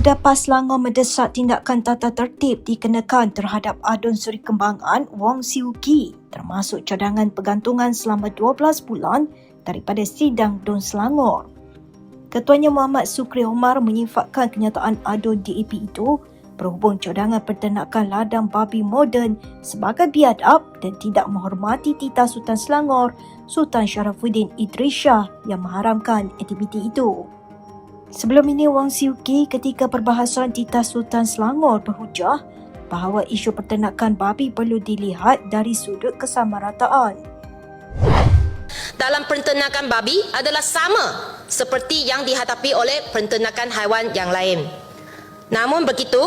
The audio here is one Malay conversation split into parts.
Pemuda PAS Selangor mendesak tindakan tata tertib dikenakan terhadap adun suri kembangan Wong Siew Kee termasuk cadangan pergantungan selama 12 bulan daripada sidang DUN Selangor. Ketuanya Muhammad Sukri Omar menyifatkan kenyataan adun DAP itu berhubung cadangan perternakan ladang babi moden sebagai biadab dan tidak menghormati titah Sultan Selangor, Sultan Sharafuddin Idris Shah yang mengharamkan aktiviti itu. Sebelum ini, Wong Siew Kee ketika perbahasan titah Sultan Selangor berhujah bahawa isu perternakan babi perlu dilihat dari sudut kesamarataan. Dalam peternakan babi adalah sama seperti yang dihadapi oleh peternakan haiwan yang lain. Namun begitu,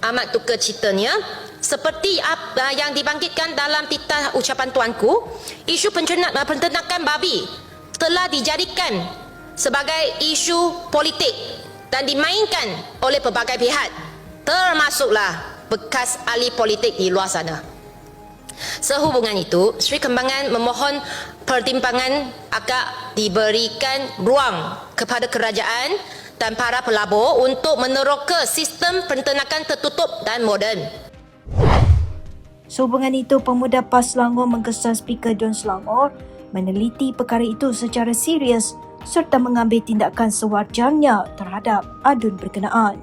amat tukar ceritanya, seperti apa yang dibangkitkan dalam titah ucapan tuanku, isu peternakan babi telah dijadikan sebagai isu politik dan dimainkan oleh pelbagai pihak, termasuklah bekas ahli politik di luar sana. Sehubungan itu, Sri Kembangan memohon pertimbangan agar diberikan ruang kepada kerajaan dan para pelabur untuk meneroka sistem peternakan tertutup dan moden. Sehubungan itu, Pemuda PAS Selangor menggesa Speaker DUN Selangor meneliti perkara itu secara serius serta mengambil tindakan sewajarnya terhadap adun berkenaan.